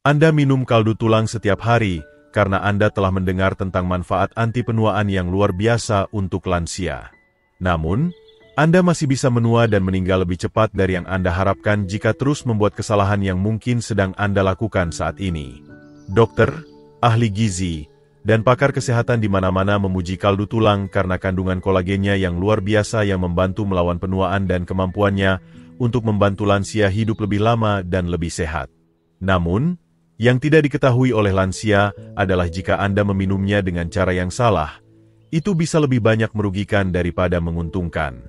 Anda minum kaldu tulang setiap hari karena Anda telah mendengar tentang manfaat anti penuaan yang luar biasa untuk lansia. Namun, Anda masih bisa menua dan meninggal lebih cepat dari yang Anda harapkan jika terus membuat kesalahan yang mungkin sedang Anda lakukan saat ini. Dokter, ahli gizi, dan pakar kesehatan di mana-mana memuji kaldu tulang karena kandungan kolagennya yang luar biasa yang membantu melawan penuaan dan kemampuannya untuk membantu lansia hidup lebih lama dan lebih sehat. Namun, yang tidak diketahui oleh lansia adalah jika Anda meminumnya dengan cara yang salah, itu bisa lebih banyak merugikan daripada menguntungkan.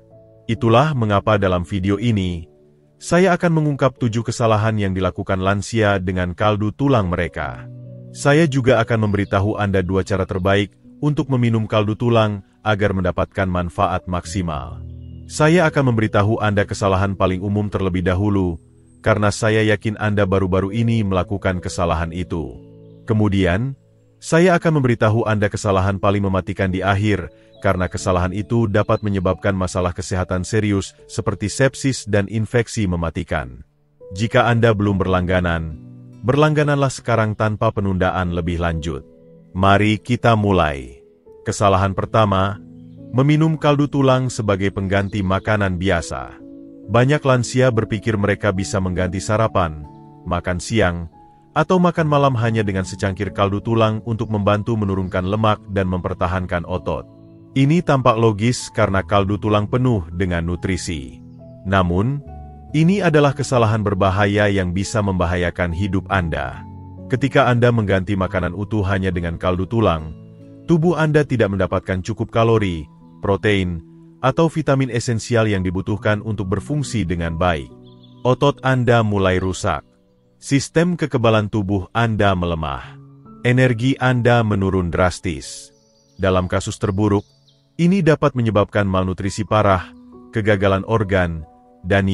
Itulah mengapa dalam video ini, saya akan mengungkap 7 kesalahan yang dilakukan lansia dengan kaldu tulang mereka. Saya juga akan memberitahu Anda 2 cara terbaik untuk meminum kaldu tulang agar mendapatkan manfaat maksimal. Saya akan memberitahu Anda kesalahan paling umum terlebih dahulu, karena saya yakin Anda baru-baru ini melakukan kesalahan itu. Kemudian, saya akan memberitahu Anda kesalahan paling mematikan di akhir, karena kesalahan itu dapat menyebabkan masalah kesehatan serius seperti sepsis dan infeksi mematikan. Jika Anda belum berlangganan, berlanggananlah sekarang tanpa penundaan lebih lanjut. Mari kita mulai. Kesalahan pertama, meminum kaldu tulang sebagai pengganti makanan biasa. Banyak lansia berpikir mereka bisa mengganti sarapan, makan siang, atau makan malam hanya dengan secangkir kaldu tulang untuk membantu menurunkan lemak dan mempertahankan otot. Ini tampak logis karena kaldu tulang penuh dengan nutrisi. Namun, ini adalah kesalahan berbahaya yang bisa membahayakan hidup Anda. Ketika Anda mengganti makanan utuh hanya dengan kaldu tulang, tubuh Anda tidak mendapatkan cukup kalori, protein, atau vitamin esensial yang dibutuhkan untuk berfungsi dengan baik. Otot Anda mulai rusak. Sistem kekebalan tubuh Anda melemah. Energi Anda menurun drastis. Dalam kasus terburuk, ini dapat menyebabkan malnutrisi parah, kegagalan organ, dan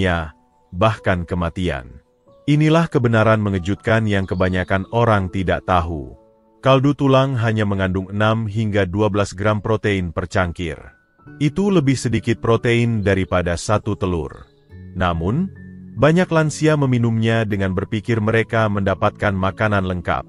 bahkan kematian. Inilah kebenaran mengejutkan yang kebanyakan orang tidak tahu. Kaldu tulang hanya mengandung 6 hingga 12 gram protein per cangkir. Itu lebih sedikit protein daripada 1 telur. Namun, banyak lansia meminumnya dengan berpikir mereka mendapatkan makanan lengkap.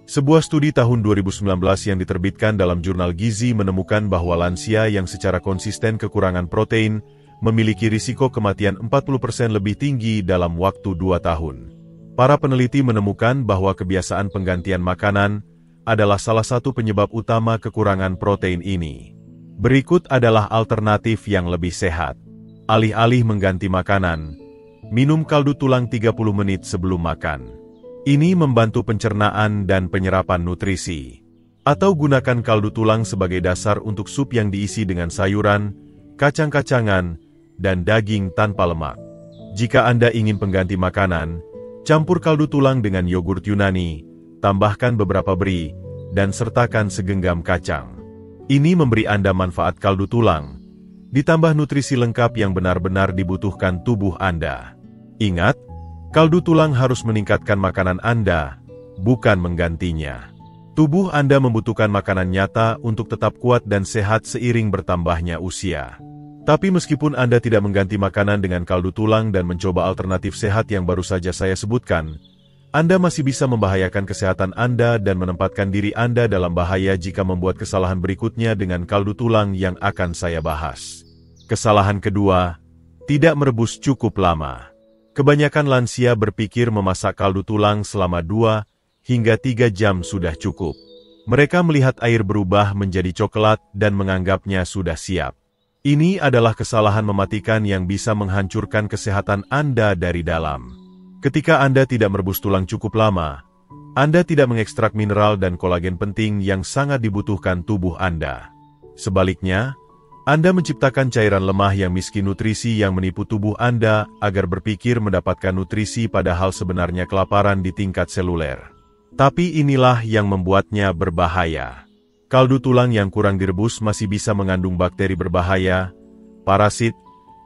Sebuah studi tahun 2019 yang diterbitkan dalam jurnal gizi menemukan bahwa lansia yang secara konsisten kekurangan protein memiliki risiko kematian 40% lebih tinggi dalam waktu 2 tahun. Para peneliti menemukan bahwa kebiasaan penggantian makanan adalah salah satu penyebab utama kekurangan protein ini. Berikut adalah alternatif yang lebih sehat. Alih-alih mengganti makanan, minum kaldu tulang 30 menit sebelum makan. Ini membantu pencernaan dan penyerapan nutrisi. Atau gunakan kaldu tulang sebagai dasar untuk sup yang diisi dengan sayuran, kacang-kacangan, dan daging tanpa lemak. Jika Anda ingin pengganti makanan, campur kaldu tulang dengan yogurt Yunani, tambahkan beberapa beri, dan sertakan segenggam kacang. Ini memberi Anda manfaat kaldu tulang, ditambah nutrisi lengkap yang benar-benar dibutuhkan tubuh Anda. Ingat, kaldu tulang harus meningkatkan makanan Anda, bukan menggantinya. Tubuh Anda membutuhkan makanan nyata untuk tetap kuat dan sehat seiring bertambahnya usia. Tapi meskipun Anda tidak mengganti makanan dengan kaldu tulang dan mencoba alternatif sehat yang baru saja saya sebutkan, Anda masih bisa membahayakan kesehatan Anda dan menempatkan diri Anda dalam bahaya jika membuat kesalahan berikutnya dengan kaldu tulang yang akan saya bahas. Kesalahan kedua, tidak merebus cukup lama. Kebanyakan lansia berpikir memasak kaldu tulang selama 2 hingga 3 jam sudah cukup. Mereka melihat air berubah menjadi coklat dan menganggapnya sudah siap. Ini adalah kesalahan mematikan yang bisa menghancurkan kesehatan Anda dari dalam. Ketika Anda tidak merebus tulang cukup lama, Anda tidak mengekstrak mineral dan kolagen penting yang sangat dibutuhkan tubuh Anda. Sebaliknya, Anda menciptakan cairan lemah yang miskin nutrisi yang menipu tubuh Anda agar berpikir mendapatkan nutrisi padahal sebenarnya kelaparan di tingkat seluler. Tapi inilah yang membuatnya berbahaya. Kaldu tulang yang kurang direbus masih bisa mengandung bakteri berbahaya, parasit,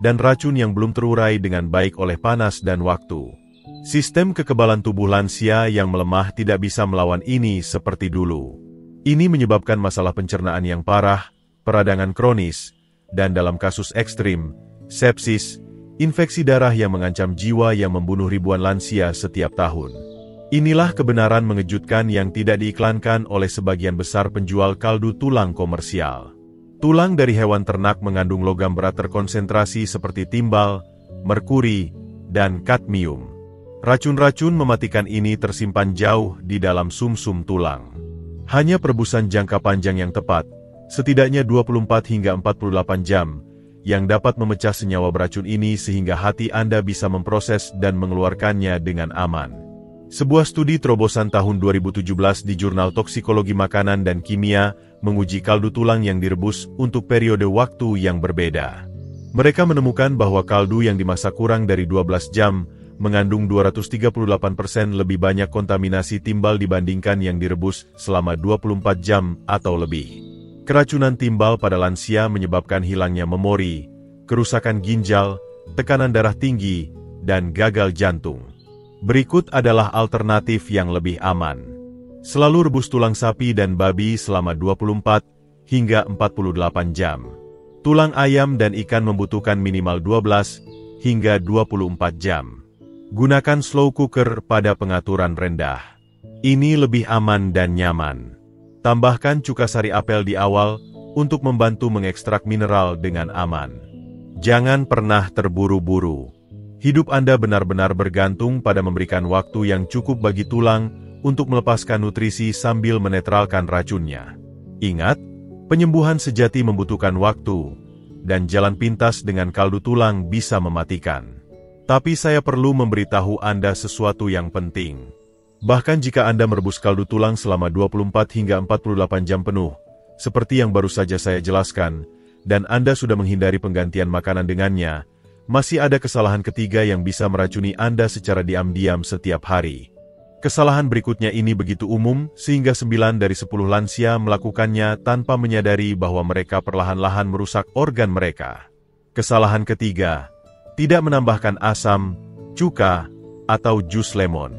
dan racun yang belum terurai dengan baik oleh panas dan waktu. Sistem kekebalan tubuh lansia yang melemah tidak bisa melawan ini seperti dulu. Ini menyebabkan masalah pencernaan yang parah, peradangan kronis, dan dalam kasus ekstrim, sepsis, infeksi darah yang mengancam jiwa yang membunuh ribuan lansia setiap tahun. Inilah kebenaran mengejutkan yang tidak diiklankan oleh sebagian besar penjual kaldu tulang komersial. Tulang dari hewan ternak mengandung logam berat terkonsentrasi seperti timbal, merkuri, dan kadmium. Racun-racun mematikan ini tersimpan jauh di dalam sumsum tulang. Hanya perebusan jangka panjang yang tepat, setidaknya 24 hingga 48 jam, yang dapat memecah senyawa beracun ini sehingga hati Anda bisa memproses dan mengeluarkannya dengan aman. Sebuah studi terobosan tahun 2017 di jurnal Toksikologi Makanan dan Kimia menguji kaldu tulang yang direbus untuk periode waktu yang berbeda. Mereka menemukan bahwa kaldu yang dimasak kurang dari 12 jam mengandung 238% lebih banyak kontaminasi timbal dibandingkan yang direbus selama 24 jam atau lebih. Keracunan timbal pada lansia menyebabkan hilangnya memori, kerusakan ginjal, tekanan darah tinggi, dan gagal jantung. Berikut adalah alternatif yang lebih aman. Selalu rebus tulang sapi dan babi selama 24 hingga 48 jam. Tulang ayam dan ikan membutuhkan minimal 12 hingga 24 jam. Gunakan slow cooker pada pengaturan rendah. Ini lebih aman dan nyaman. Tambahkan cuka sari apel di awal untuk membantu mengekstrak mineral dengan aman. Jangan pernah terburu-buru. Hidup Anda benar-benar bergantung pada memberikan waktu yang cukup bagi tulang untuk melepaskan nutrisi sambil menetralkan racunnya. Ingat, penyembuhan sejati membutuhkan waktu, dan jalan pintas dengan kaldu tulang bisa mematikan. Tapi saya perlu memberitahu Anda sesuatu yang penting. Bahkan jika Anda merebus kaldu tulang selama 24 hingga 48 jam penuh, seperti yang baru saja saya jelaskan, dan Anda sudah menghindari penggantian makanan dengannya, masih ada kesalahan ketiga yang bisa meracuni Anda secara diam-diam setiap hari. Kesalahan berikutnya ini begitu umum, sehingga 9 dari 10 lansia melakukannya tanpa menyadari bahwa mereka perlahan-lahan merusak organ mereka. Kesalahan ketiga, tidak menambahkan asam, cuka, atau jus lemon.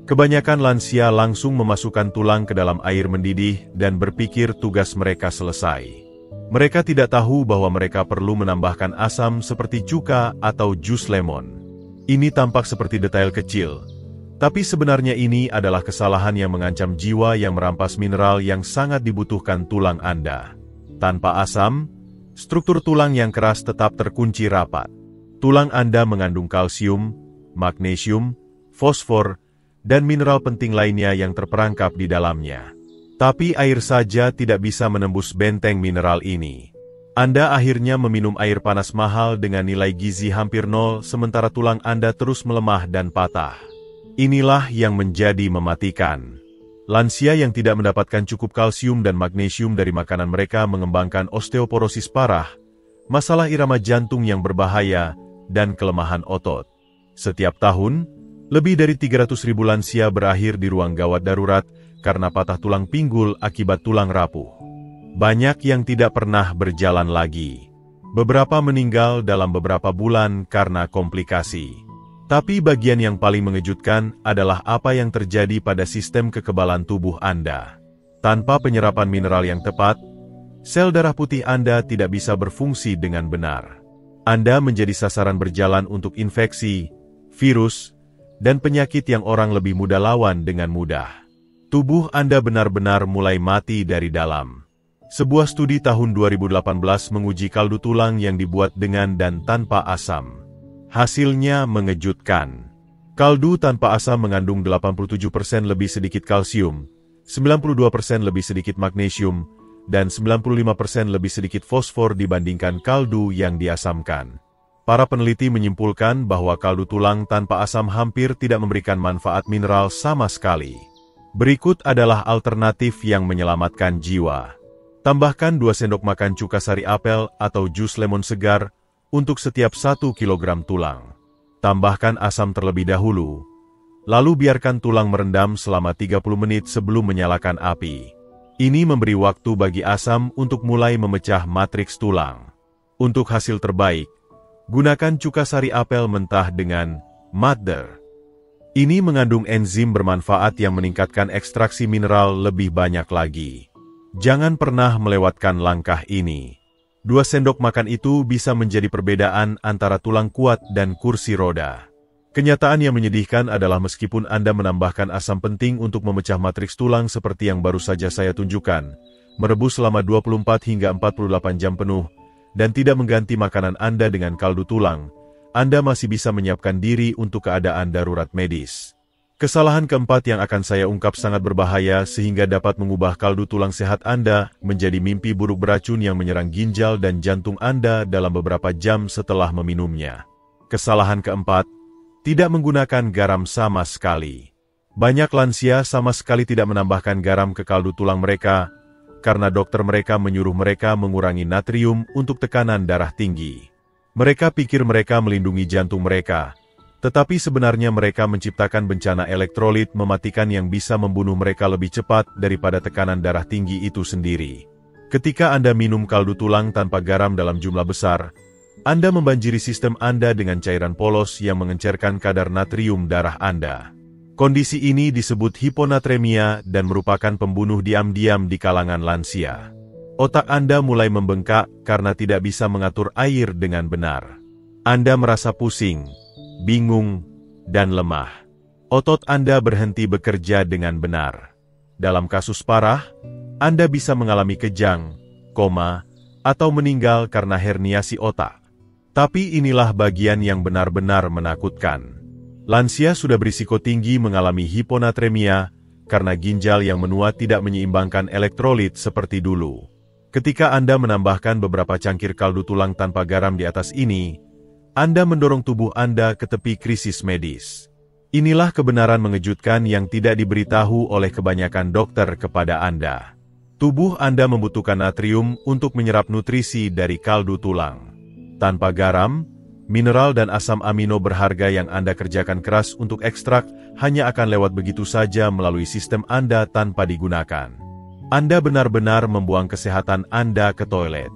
Kebanyakan lansia langsung memasukkan tulang ke dalam air mendidih dan berpikir tugas mereka selesai. Mereka tidak tahu bahwa mereka perlu menambahkan asam seperti cuka atau jus lemon. Ini tampak seperti detail kecil, tapi sebenarnya ini adalah kesalahan yang mengancam jiwa yang merampas mineral yang sangat dibutuhkan tulang Anda. Tanpa asam, struktur tulang yang keras tetap terkunci rapat. Tulang Anda mengandung kalsium, magnesium, fosfor, dan mineral penting lainnya yang terperangkap di dalamnya. Tapi air saja tidak bisa menembus benteng mineral ini. Anda akhirnya meminum air panas mahal dengan nilai gizi hampir nol sementara tulang Anda terus melemah dan patah. Inilah yang menjadi mematikan. Lansia yang tidak mendapatkan cukup kalsium dan magnesium dari makanan mereka mengembangkan osteoporosis parah, masalah irama jantung yang berbahaya, dan kelemahan otot. Setiap tahun, lebih dari 300.000 lansia berakhir di ruang gawat darurat karena patah tulang pinggul akibat tulang rapuh. Banyak yang tidak pernah berjalan lagi. Beberapa meninggal dalam beberapa bulan karena komplikasi. Tapi bagian yang paling mengejutkan adalah apa yang terjadi pada sistem kekebalan tubuh Anda. Tanpa penyerapan mineral yang tepat, sel darah putih Anda tidak bisa berfungsi dengan benar. Anda menjadi sasaran berjalan untuk infeksi, virus, dan penyakit yang orang lebih mudah lawan dengan mudah. Tubuh Anda benar-benar mulai mati dari dalam. Sebuah studi tahun 2018 menguji kaldu tulang yang dibuat dengan dan tanpa asam. Hasilnya mengejutkan. Kaldu tanpa asam mengandung 87% lebih sedikit kalsium, 92% lebih sedikit magnesium, dan 95% lebih sedikit fosfor dibandingkan kaldu yang diasamkan. Para peneliti menyimpulkan bahwa kaldu tulang tanpa asam hampir tidak memberikan manfaat mineral sama sekali. Berikut adalah alternatif yang menyelamatkan jiwa. Tambahkan 2 sendok makan cuka sari apel atau jus lemon segar untuk setiap 1 kilogram tulang. Tambahkan asam terlebih dahulu, lalu biarkan tulang merendam selama 30 menit sebelum menyalakan api. Ini memberi waktu bagi asam untuk mulai memecah matriks tulang. Untuk hasil terbaik, gunakan cuka sari apel mentah dengan madder. Ini mengandung enzim bermanfaat yang meningkatkan ekstraksi mineral lebih banyak lagi. Jangan pernah melewatkan langkah ini. 2 sendok makan itu bisa menjadi perbedaan antara tulang kuat dan kursi roda. Kenyataan yang menyedihkan adalah meskipun Anda menambahkan asam penting untuk memecah matriks tulang seperti yang baru saja saya tunjukkan, merebus selama 24 hingga 48 jam penuh, dan tidak mengganti makanan Anda dengan kaldu tulang, Anda masih bisa menyiapkan diri untuk keadaan darurat medis. Kesalahan keempat yang akan saya ungkap sangat berbahaya sehingga dapat mengubah kaldu tulang sehat Anda menjadi mimpi buruk beracun yang menyerang ginjal dan jantung Anda dalam beberapa jam setelah meminumnya. Kesalahan keempat, tidak menggunakan garam sama sekali. Banyak lansia sama sekali tidak menambahkan garam ke kaldu tulang mereka, karena dokter mereka menyuruh mereka mengurangi natrium untuk tekanan darah tinggi. Mereka pikir mereka melindungi jantung mereka, tetapi sebenarnya mereka menciptakan bencana elektrolit mematikan yang bisa membunuh mereka lebih cepat daripada tekanan darah tinggi itu sendiri. Ketika Anda minum kaldu tulang tanpa garam dalam jumlah besar, Anda membanjiri sistem Anda dengan cairan polos yang mengencerkan kadar natrium darah Anda. Kondisi ini disebut hiponatremia dan merupakan pembunuh diam-diam di kalangan lansia. Otak Anda mulai membengkak karena tidak bisa mengatur air dengan benar. Anda merasa pusing, bingung, dan lemah. Otot Anda berhenti bekerja dengan benar. Dalam kasus parah, Anda bisa mengalami kejang, koma, atau meninggal karena herniasi otak. Tapi inilah bagian yang benar-benar menakutkan. Lansia sudah berisiko tinggi mengalami hiponatremia karena ginjal yang menua tidak menyeimbangkan elektrolit seperti dulu. Ketika Anda menambahkan beberapa cangkir kaldu tulang tanpa garam di atas ini, Anda mendorong tubuh Anda ke tepi krisis medis. Inilah kebenaran mengejutkan yang tidak diberitahu oleh kebanyakan dokter kepada Anda. Tubuh Anda membutuhkan natrium untuk menyerap nutrisi dari kaldu tulang. Tanpa garam, mineral dan asam amino berharga yang Anda kerjakan keras untuk ekstrak hanya akan lewat begitu saja melalui sistem Anda tanpa digunakan. Anda benar-benar membuang kesehatan Anda ke toilet.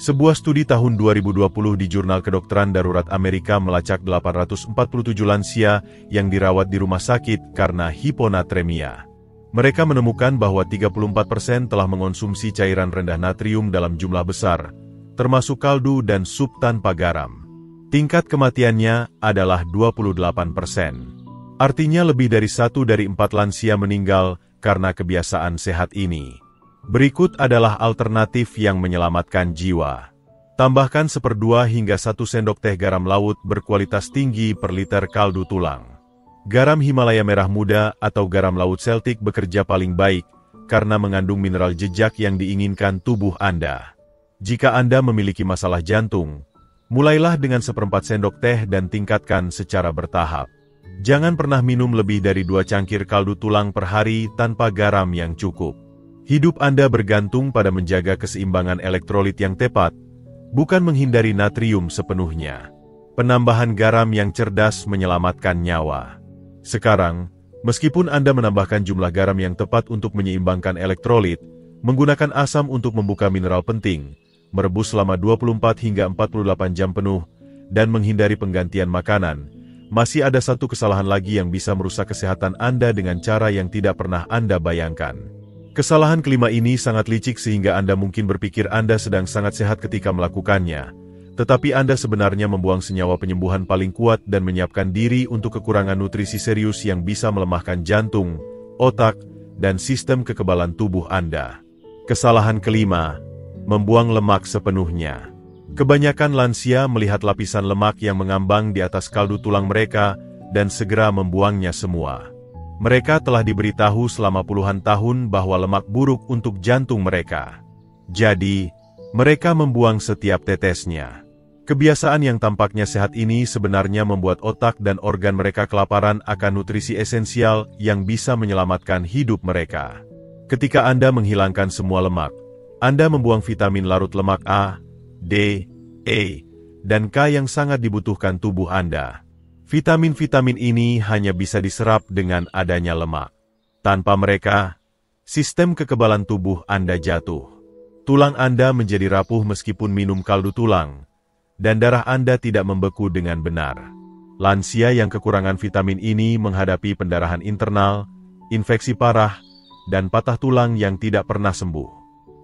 Sebuah studi tahun 2020 di Jurnal Kedokteran Darurat Amerika melacak 847 lansia yang dirawat di rumah sakit karena hiponatremia. Mereka menemukan bahwa 34% telah mengonsumsi cairan rendah natrium dalam jumlah besar, termasuk kaldu dan sup tanpa garam. Tingkat kematiannya adalah 28%. Artinya lebih dari 1 dari 4 lansia meninggal karena kebiasaan sehat ini. Berikut adalah alternatif yang menyelamatkan jiwa. Tambahkan 1/2 hingga 1 sendok teh garam laut berkualitas tinggi per liter kaldu tulang. Garam Himalaya merah muda atau garam laut Celtic bekerja paling baik karena mengandung mineral jejak yang diinginkan tubuh Anda. Jika Anda memiliki masalah jantung, mulailah dengan 1/4 sendok teh dan tingkatkan secara bertahap. Jangan pernah minum lebih dari 2 cangkir kaldu tulang per hari tanpa garam yang cukup. Hidup Anda bergantung pada menjaga keseimbangan elektrolit yang tepat, bukan menghindari natrium sepenuhnya. Penambahan garam yang cerdas menyelamatkan nyawa. Sekarang, meskipun Anda menambahkan jumlah garam yang tepat untuk menyeimbangkan elektrolit, menggunakan asam untuk membuka mineral penting, merebus selama 24 hingga 48 jam penuh, dan menghindari penggantian makanan, masih ada satu kesalahan lagi yang bisa merusak kesehatan Anda dengan cara yang tidak pernah Anda bayangkan. Kesalahan kelima ini sangat licik sehingga Anda mungkin berpikir Anda sedang sangat sehat ketika melakukannya, tetapi Anda sebenarnya membuang senyawa penyembuhan paling kuat dan menyiapkan diri untuk kekurangan nutrisi serius yang bisa melemahkan jantung, otak, dan sistem kekebalan tubuh Anda. Kesalahan kelima, membuang lemak sepenuhnya. Kebanyakan lansia melihat lapisan lemak yang mengambang di atas kaldu tulang mereka dan segera membuangnya semua. Mereka telah diberitahu selama puluhan tahun bahwa lemak buruk untuk jantung mereka. Jadi, mereka membuang setiap tetesnya. Kebiasaan yang tampaknya sehat ini sebenarnya membuat otak dan organ mereka kelaparan akan nutrisi esensial yang bisa menyelamatkan hidup mereka. Ketika Anda menghilangkan semua lemak, Anda membuang vitamin larut lemak A, D, E, dan K yang sangat dibutuhkan tubuh Anda. Vitamin-vitamin ini hanya bisa diserap dengan adanya lemak. Tanpa mereka, sistem kekebalan tubuh Anda jatuh. Tulang Anda menjadi rapuh meskipun minum kaldu tulang, dan darah Anda tidak membeku dengan benar. Lansia yang kekurangan vitamin ini menghadapi pendarahan internal, infeksi parah, dan patah tulang yang tidak pernah sembuh.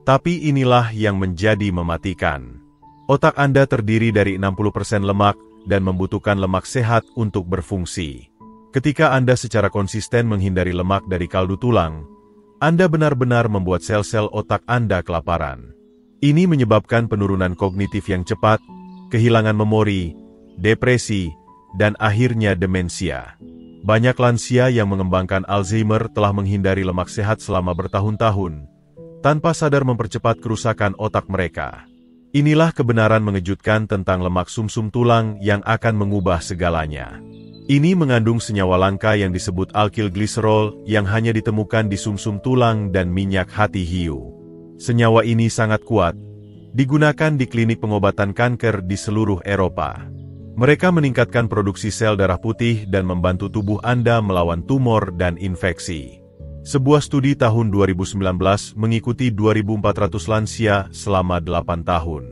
Tapi inilah yang menjadi mematikan. Otak Anda terdiri dari 60% lemak dan membutuhkan lemak sehat untuk berfungsi. Ketika Anda secara konsisten menghindari lemak dari kaldu tulang, Anda benar-benar membuat sel-sel otak Anda kelaparan. Ini menyebabkan penurunan kognitif yang cepat, kehilangan memori, depresi, dan akhirnya demensia. Banyak lansia yang mengembangkan Alzheimer telah menghindari lemak sehat selama bertahun-tahun, tanpa sadar mempercepat kerusakan otak mereka. Inilah kebenaran mengejutkan tentang lemak sumsum tulang yang akan mengubah segalanya. Ini mengandung senyawa langka yang disebut alkylglycerol yang hanya ditemukan di sumsum tulang dan minyak hati hiu. Senyawa ini sangat kuat, digunakan di klinik pengobatan kanker di seluruh Eropa. Mereka meningkatkan produksi sel darah putih dan membantu tubuh Anda melawan tumor dan infeksi. Sebuah studi tahun 2019 mengikuti 2.400 lansia selama 8 tahun.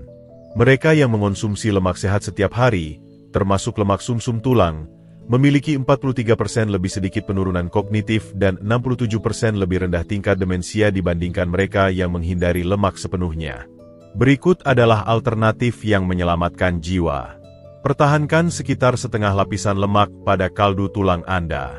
Mereka yang mengonsumsi lemak sehat setiap hari, termasuk lemak sumsum tulang, memiliki 43% lebih sedikit penurunan kognitif dan 67% lebih rendah tingkat demensia dibandingkan mereka yang menghindari lemak sepenuhnya. Berikut adalah alternatif yang menyelamatkan jiwa. Pertahankan sekitar setengah lapisan lemak pada kaldu tulang Anda.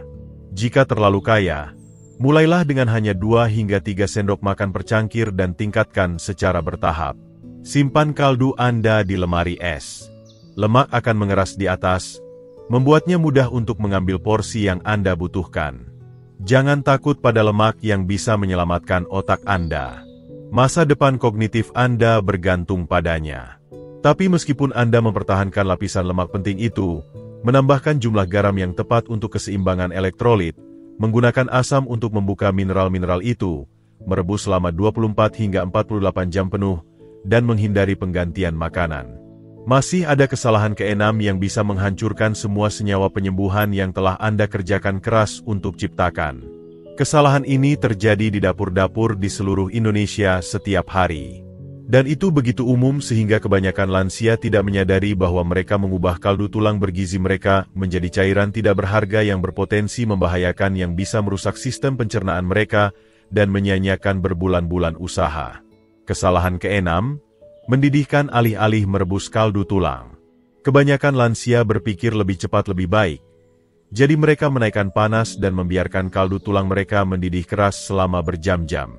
Jika terlalu kaya, mulailah dengan hanya 2 hingga 3 sendok makan per cangkir dan tingkatkan secara bertahap. Simpan kaldu Anda di lemari es. Lemak akan mengeras di atas, membuatnya mudah untuk mengambil porsi yang Anda butuhkan. Jangan takut pada lemak yang bisa menyelamatkan otak Anda. Masa depan kognitif Anda bergantung padanya. Tapi meskipun Anda mempertahankan lapisan lemak penting itu, menambahkan jumlah garam yang tepat untuk keseimbangan elektrolit, menggunakan asam untuk membuka mineral-mineral itu, merebus selama 24 hingga 48 jam penuh, dan menghindari penggantian makanan. Masih ada kesalahan keenam yang bisa menghancurkan semua senyawa penyembuhan yang telah Anda kerjakan keras untuk ciptakan. Kesalahan ini terjadi di dapur-dapur di seluruh Indonesia setiap hari. Dan itu begitu umum sehingga kebanyakan lansia tidak menyadari bahwa mereka mengubah kaldu tulang bergizi mereka menjadi cairan tidak berharga yang berpotensi membahayakan yang bisa merusak sistem pencernaan mereka dan menyia-nyiakan berbulan-bulan usaha. Kesalahan keenam, mendidihkan alih-alih merebus kaldu tulang. Kebanyakan lansia berpikir lebih cepat lebih baik. Jadi mereka menaikkan panas dan membiarkan kaldu tulang mereka mendidih keras selama berjam-jam.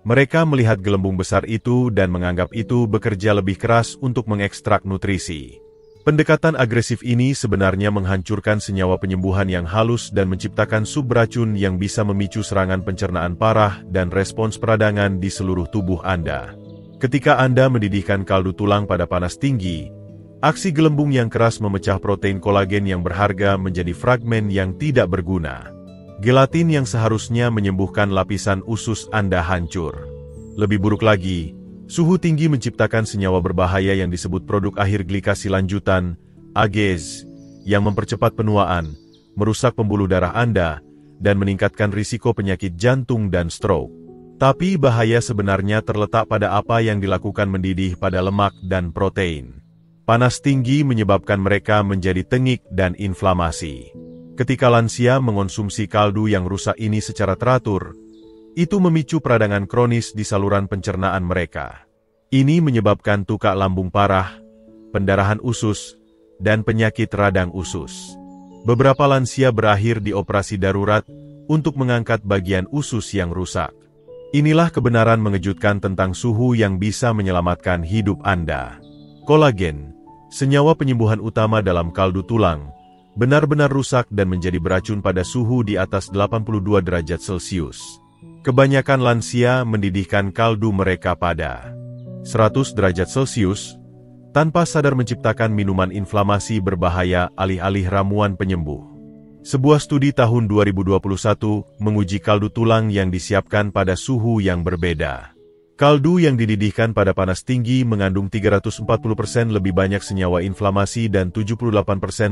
Mereka melihat gelembung besar itu dan menganggap itu bekerja lebih keras untuk mengekstrak nutrisi. Pendekatan agresif ini sebenarnya menghancurkan senyawa penyembuhan yang halus dan menciptakan subracun yang bisa memicu serangan pencernaan parah dan respons peradangan di seluruh tubuh Anda. Ketika Anda mendidihkan kaldu tulang pada panas tinggi, aksi gelembung yang keras memecah protein kolagen yang berharga menjadi fragmen yang tidak berguna. Gelatin yang seharusnya menyembuhkan lapisan usus Anda hancur. Lebih buruk lagi, suhu tinggi menciptakan senyawa berbahaya yang disebut produk akhir glikasi lanjutan, AGEs, yang mempercepat penuaan, merusak pembuluh darah Anda, dan meningkatkan risiko penyakit jantung dan stroke. Tapi bahaya sebenarnya terletak pada apa yang dilakukan mendidih pada lemak dan protein. Panas tinggi menyebabkan mereka menjadi tengik dan inflamasi. Ketika lansia mengonsumsi kaldu yang rusak ini secara teratur, itu memicu peradangan kronis di saluran pencernaan mereka. Ini menyebabkan tukak lambung parah, pendarahan usus, dan penyakit radang usus. Beberapa lansia berakhir di operasi darurat untuk mengangkat bagian usus yang rusak. Inilah kebenaran mengejutkan tentang suhu yang bisa menyelamatkan hidup Anda. Kolagen, senyawa penyembuhan utama dalam kaldu tulang, benar-benar rusak dan menjadi beracun pada suhu di atas 82 derajat Celcius. Kebanyakan lansia mendidihkan kaldu mereka pada 100 derajat Celcius, tanpa sadar menciptakan minuman inflamasi berbahaya alih-alih ramuan penyembuh. Sebuah studi tahun 2021 menguji kaldu tulang yang disiapkan pada suhu yang berbeda. Kaldu yang dididihkan pada panas tinggi mengandung 340% lebih banyak senyawa inflamasi dan 78%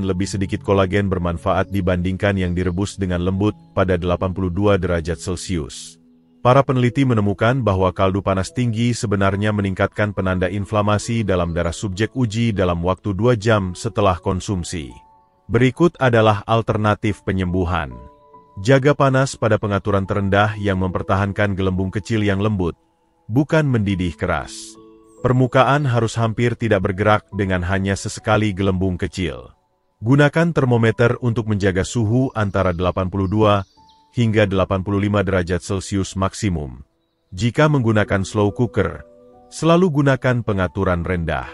lebih sedikit kolagen bermanfaat dibandingkan yang direbus dengan lembut pada 82 derajat Celcius. Para peneliti menemukan bahwa kaldu panas tinggi sebenarnya meningkatkan penanda inflamasi dalam darah subjek uji dalam waktu 2 jam setelah konsumsi. Berikut adalah alternatif penyembuhan. Jaga panas pada pengaturan terendah yang mempertahankan gelembung kecil yang lembut, bukan mendidih keras. Permukaan harus hampir tidak bergerak dengan hanya sesekali gelembung kecil. Gunakan termometer untuk menjaga suhu antara 82 hingga 85 derajat Celcius maksimum. Jika menggunakan slow cooker, selalu gunakan pengaturan rendah.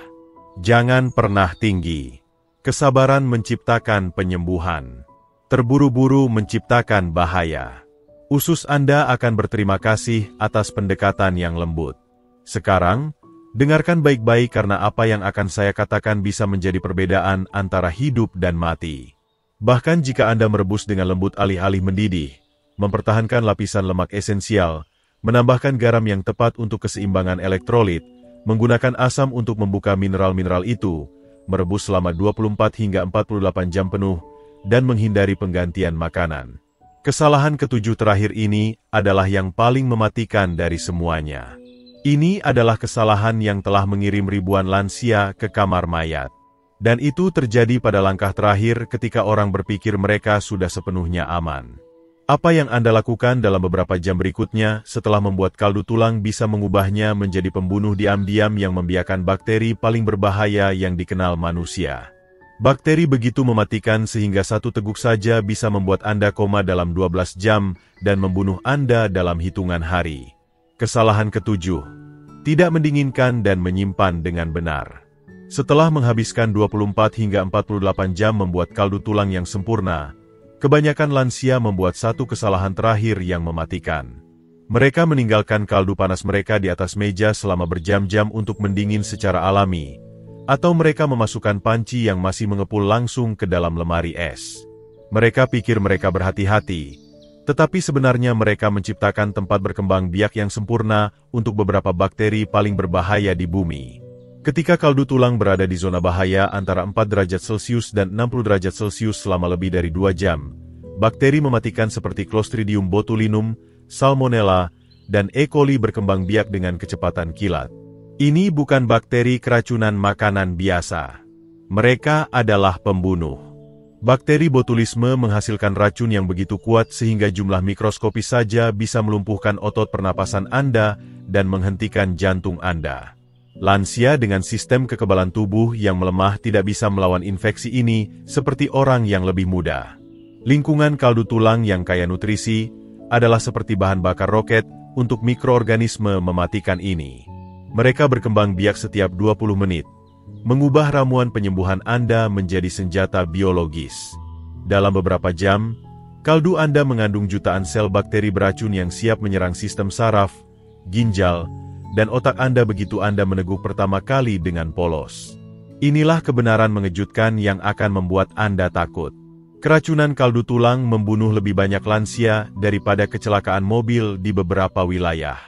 Jangan pernah tinggi. Kesabaran menciptakan penyembuhan. Terburu-buru menciptakan bahaya. Usus Anda akan berterima kasih atas pendekatan yang lembut. Sekarang, dengarkan baik-baik karena apa yang akan saya katakan bisa menjadi perbedaan antara hidup dan mati. Bahkan jika Anda merebus dengan lembut alih-alih mendidih, mempertahankan lapisan lemak esensial, menambahkan garam yang tepat untuk keseimbangan elektrolit, menggunakan asam untuk membuka mineral-mineral itu, merebus selama 24 hingga 48 jam penuh, dan menghindari penggantian makanan. Kesalahan ketujuh terakhir ini adalah yang paling mematikan dari semuanya. Ini adalah kesalahan yang telah mengirim ribuan lansia ke kamar mayat. Dan itu terjadi pada langkah terakhir ketika orang berpikir mereka sudah sepenuhnya aman. Apa yang Anda lakukan dalam beberapa jam berikutnya setelah membuat kaldu tulang bisa mengubahnya menjadi pembunuh diam-diam yang membiarkan bakteri paling berbahaya yang dikenal manusia. Bakteri begitu mematikan sehingga satu teguk saja bisa membuat Anda koma dalam 12 jam dan membunuh Anda dalam hitungan hari. Kesalahan ketujuh, tidak mendinginkan dan menyimpan dengan benar. Setelah menghabiskan 24 hingga 48 jam membuat kaldu tulang yang sempurna, kebanyakan lansia membuat satu kesalahan terakhir yang mematikan. Mereka meninggalkan kaldu panas mereka di atas meja selama berjam-jam untuk mendingin secara alami, atau mereka memasukkan panci yang masih mengepul langsung ke dalam lemari es. Mereka pikir mereka berhati-hati, tetapi sebenarnya mereka menciptakan tempat berkembang biak yang sempurna untuk beberapa bakteri paling berbahaya di bumi. Ketika kaldu tulang berada di zona bahaya antara 4 derajat Celcius dan 60 derajat Celcius selama lebih dari 2 jam, bakteri mematikan seperti Clostridium botulinum, Salmonella, dan E. coli berkembang biak dengan kecepatan kilat. Ini bukan bakteri keracunan makanan biasa. Mereka adalah pembunuh. Bakteri botulisme menghasilkan racun yang begitu kuat sehingga jumlah mikroskopis saja bisa melumpuhkan otot pernapasan Anda dan menghentikan jantung Anda. Lansia dengan sistem kekebalan tubuh yang melemah tidak bisa melawan infeksi ini seperti orang yang lebih muda. Lingkungan kaldu tulang yang kaya nutrisi adalah seperti bahan bakar roket untuk mikroorganisme mematikan ini. Mereka berkembang biak setiap 20 menit. Mengubah ramuan penyembuhan Anda menjadi senjata biologis. Dalam beberapa jam, kaldu Anda mengandung jutaan sel bakteri beracun yang siap menyerang sistem saraf, ginjal, dan otak Anda begitu Anda meneguk pertama kali dengan polos. Inilah kebenaran mengejutkan yang akan membuat Anda takut. Keracunan kaldu tulang membunuh lebih banyak lansia daripada kecelakaan mobil di beberapa wilayah.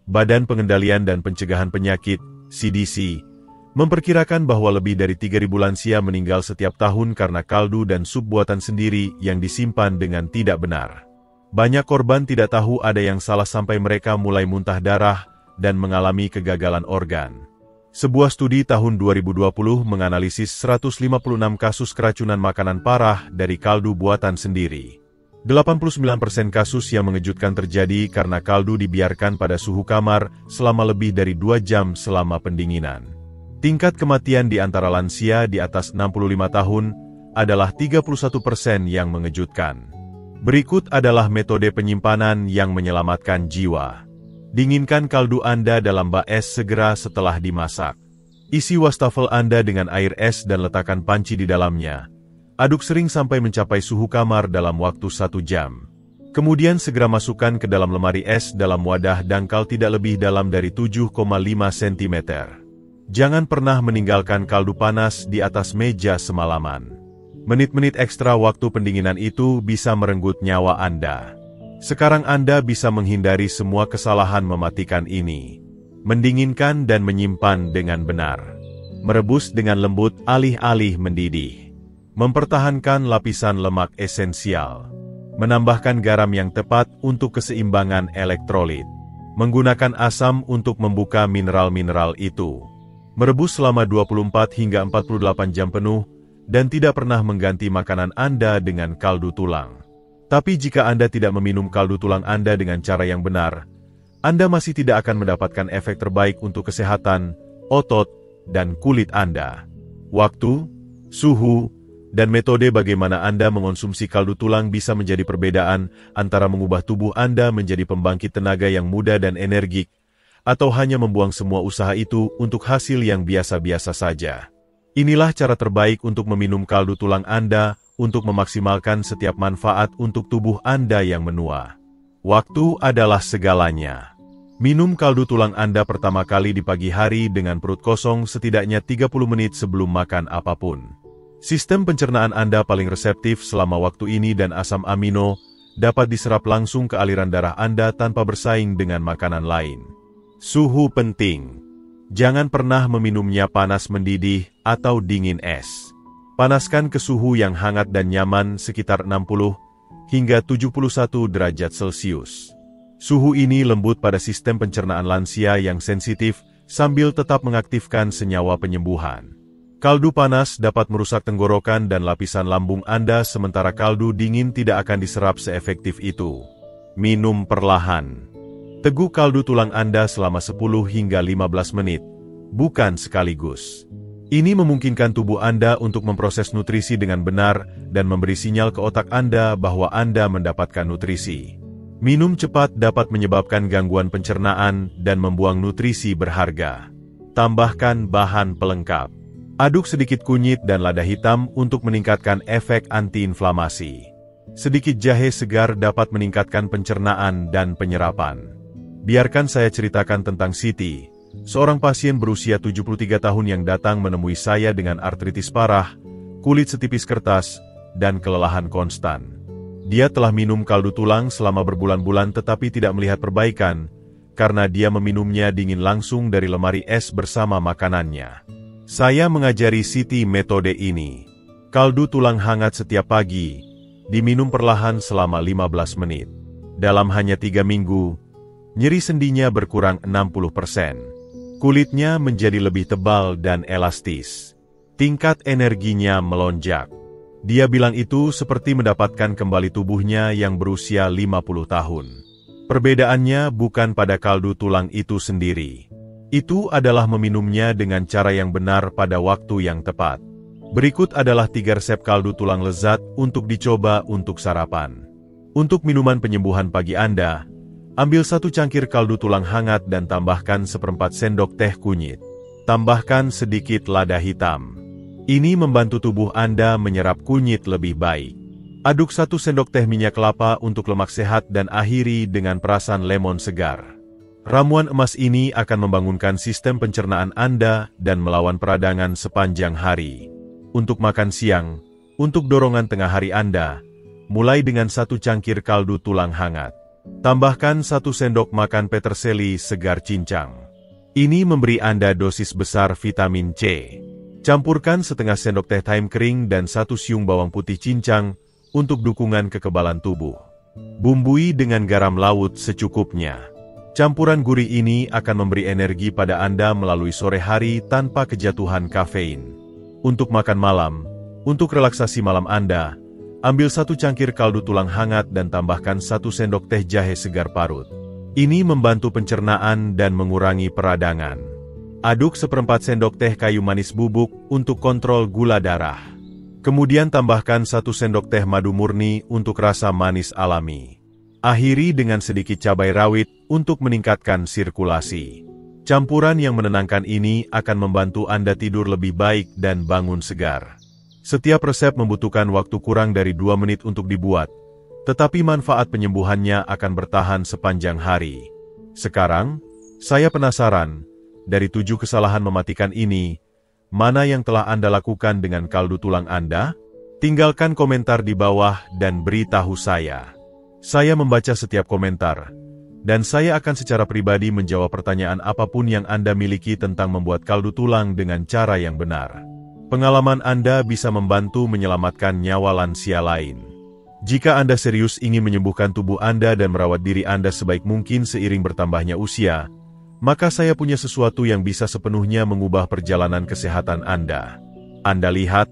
Badan Pengendalian dan Pencegahan Penyakit, CDC, memperkirakan bahwa lebih dari 3.000 lansia meninggal setiap tahun karena kaldu dan sup buatan sendiri yang disimpan dengan tidak benar. Banyak korban tidak tahu ada yang salah sampai mereka mulai muntah darah dan mengalami kegagalan organ. Sebuah studi tahun 2020 menganalisis 156 kasus keracunan makanan parah dari kaldu buatan sendiri. 89% kasus yang mengejutkan terjadi karena kaldu dibiarkan pada suhu kamar selama lebih dari 2 jam selama pendinginan. Tingkat kematian di antara lansia di atas 65 tahun adalah 31% yang mengejutkan. Berikut adalah metode penyimpanan yang menyelamatkan jiwa. Dinginkan kaldu Anda dalam bak es segera setelah dimasak. Isi wastafel Anda dengan air es dan letakkan panci di dalamnya. Aduk sering sampai mencapai suhu kamar dalam waktu 1 jam. Kemudian segera masukkan ke dalam lemari es dalam wadah dangkal tidak lebih dalam dari 7,5 cm. Jangan pernah meninggalkan kaldu panas di atas meja semalaman. Menit-menit ekstra waktu pendinginan itu bisa merenggut nyawa Anda. Sekarang Anda bisa menghindari semua kesalahan mematikan ini. Mendinginkan dan menyimpan dengan benar. Merebus dengan lembut alih-alih mendidih. Mempertahankan lapisan lemak esensial. Menambahkan garam yang tepat untuk keseimbangan elektrolit. Menggunakan asam untuk membuka mineral-mineral itu. Merebus selama 24 hingga 48 jam penuh, dan tidak pernah mengganti makanan Anda dengan kaldu tulang. Tapi jika Anda tidak meminum kaldu tulang Anda dengan cara yang benar, Anda masih tidak akan mendapatkan efek terbaik untuk kesehatan, otot, dan kulit Anda. Waktu, suhu, Dan metode bagaimana Anda mengonsumsi kaldu tulang bisa menjadi perbedaan antara mengubah tubuh Anda menjadi pembangkit tenaga yang muda dan energik, atau hanya membuang semua usaha itu untuk hasil yang biasa-biasa saja. Inilah cara terbaik untuk meminum kaldu tulang Anda untuk memaksimalkan setiap manfaat untuk tubuh Anda yang menua. Waktu adalah segalanya. Minum kaldu tulang Anda pertama kali di pagi hari dengan perut kosong setidaknya 30 menit sebelum makan apapun. Sistem pencernaan Anda paling reseptif selama waktu ini dan asam amino dapat diserap langsung ke aliran darah Anda tanpa bersaing dengan makanan lain. Suhu penting. Jangan pernah meminumnya panas mendidih atau dingin es. Panaskan ke suhu yang hangat dan nyaman sekitar 60 hingga 71 derajat Celcius. Suhu ini lembut pada sistem pencernaan lansia yang sensitif sambil tetap mengaktifkan senyawa penyembuhan. Kaldu panas dapat merusak tenggorokan dan lapisan lambung Anda sementara kaldu dingin tidak akan diserap seefektif itu. Minum perlahan. Teguk kaldu tulang Anda selama 10 hingga 15 menit, bukan sekaligus. Ini memungkinkan tubuh Anda untuk memproses nutrisi dengan benar dan memberi sinyal ke otak Anda bahwa Anda mendapatkan nutrisi. Minum cepat dapat menyebabkan gangguan pencernaan dan membuang nutrisi berharga. Tambahkan bahan pelengkap. Aduk sedikit kunyit dan lada hitam untuk meningkatkan efek antiinflamasi. Sedikit jahe segar dapat meningkatkan pencernaan dan penyerapan. Biarkan saya ceritakan tentang Siti, seorang pasien berusia 73 tahun yang datang menemui saya dengan artritis parah, kulit setipis kertas, dan kelelahan konstan. Dia telah minum kaldu tulang selama berbulan-bulan tetapi tidak melihat perbaikan, karena dia meminumnya dingin langsung dari lemari es bersama makanannya. Saya mengajari Siti metode ini. Kaldu tulang hangat setiap pagi, diminum perlahan selama 15 menit. Dalam hanya 3 minggu, nyeri sendinya berkurang 60%. Kulitnya menjadi lebih tebal dan elastis. Tingkat energinya melonjak. Dia bilang itu seperti mendapatkan kembali tubuhnya yang berusia 50 tahun. Perbedaannya bukan pada kaldu tulang itu sendiri. Itu adalah meminumnya dengan cara yang benar pada waktu yang tepat. Berikut adalah 3 resep kaldu tulang lezat untuk dicoba untuk sarapan. Untuk minuman penyembuhan pagi Anda, ambil 1 cangkir kaldu tulang hangat dan tambahkan 1/4 sendok teh kunyit. Tambahkan sedikit lada hitam. Ini membantu tubuh Anda menyerap kunyit lebih baik. Aduk 1 sendok teh minyak kelapa untuk lemak sehat dan akhiri dengan perasan lemon segar. Ramuan emas ini akan membangunkan sistem pencernaan Anda dan melawan peradangan sepanjang hari. Untuk makan siang, untuk dorongan tengah hari Anda, mulai dengan 1 cangkir kaldu tulang hangat. Tambahkan 1 sendok makan peterseli segar cincang. Ini memberi Anda dosis besar vitamin C. Campurkan setengah sendok teh thyme kering dan 1 siung bawang putih cincang untuk dukungan kekebalan tubuh. Bumbui dengan garam laut secukupnya. Campuran gurih ini akan memberi energi pada Anda melalui sore hari tanpa kejatuhan kafein. Untuk makan malam, untuk relaksasi malam Anda, ambil 1 cangkir kaldu tulang hangat dan tambahkan 1 sendok teh jahe segar parut. Ini membantu pencernaan dan mengurangi peradangan. Aduk 1/4 sendok teh kayu manis bubuk untuk kontrol gula darah. Kemudian tambahkan 1 sendok teh madu murni untuk rasa manis alami. Akhiri dengan sedikit cabai rawit untuk meningkatkan sirkulasi. Campuran yang menenangkan ini akan membantu Anda tidur lebih baik dan bangun segar. Setiap resep membutuhkan waktu kurang dari 2 menit untuk dibuat, tetapi manfaat penyembuhannya akan bertahan sepanjang hari. Sekarang, saya penasaran, dari 7 kesalahan mematikan ini, mana yang telah Anda lakukan dengan kaldu tulang Anda? Tinggalkan komentar di bawah dan beritahu saya. Saya membaca setiap komentar, dan saya akan secara pribadi menjawab pertanyaan apapun yang Anda miliki tentang membuat kaldu tulang dengan cara yang benar. Pengalaman Anda bisa membantu menyelamatkan nyawa lansia lain. Jika Anda serius ingin menyembuhkan tubuh Anda dan merawat diri Anda sebaik mungkin seiring bertambahnya usia, maka saya punya sesuatu yang bisa sepenuhnya mengubah perjalanan kesehatan Anda. Anda lihat,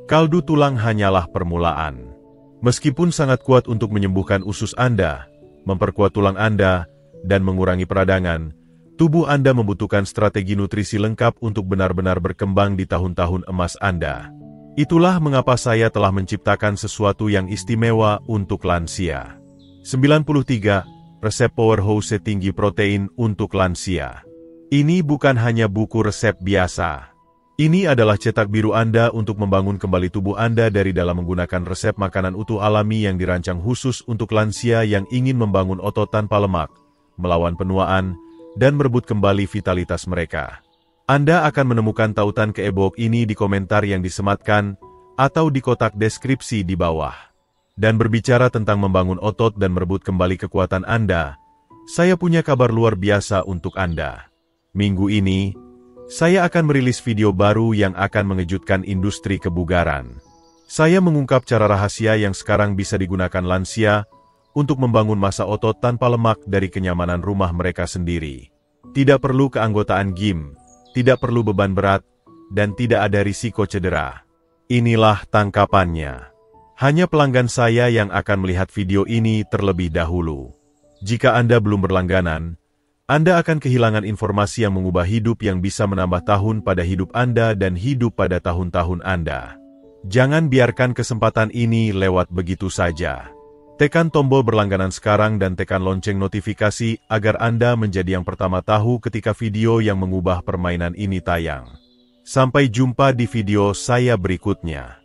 kaldu tulang hanyalah permulaan. Meskipun sangat kuat untuk menyembuhkan usus Anda, memperkuat tulang Anda, dan mengurangi peradangan, tubuh Anda membutuhkan strategi nutrisi lengkap untuk benar-benar berkembang di tahun-tahun emas Anda. Itulah mengapa saya telah menciptakan sesuatu yang istimewa untuk lansia. 93. Resep Powerhouse tinggi protein untuk lansia. Ini bukan hanya buku resep biasa. Ini adalah cetak biru Anda untuk membangun kembali tubuh Anda dari dalam menggunakan resep makanan utuh alami yang dirancang khusus untuk lansia yang ingin membangun otot tanpa lemak, melawan penuaan, dan merebut kembali vitalitas mereka. Anda akan menemukan tautan ke e-book ini di komentar yang disematkan atau di kotak deskripsi di bawah. Dan berbicara tentang membangun otot dan merebut kembali kekuatan Anda, saya punya kabar luar biasa untuk Anda. Minggu ini, saya akan merilis video baru yang akan mengejutkan industri kebugaran. Saya mengungkap cara rahasia yang sekarang bisa digunakan lansia untuk membangun massa otot tanpa lemak dari kenyamanan rumah mereka sendiri. Tidak perlu keanggotaan gym, tidak perlu beban berat, dan tidak ada risiko cedera. Inilah tangkapannya. Hanya pelanggan saya yang akan melihat video ini terlebih dahulu. Jika Anda belum berlangganan, Anda akan kehilangan informasi yang mengubah hidup yang bisa menambah tahun pada hidup Anda dan hidup pada tahun-tahun Anda. Jangan biarkan kesempatan ini lewat begitu saja. Tekan tombol berlangganan sekarang dan tekan lonceng notifikasi agar Anda menjadi yang pertama tahu ketika video yang mengubah permainan ini tayang. Sampai jumpa di video saya berikutnya.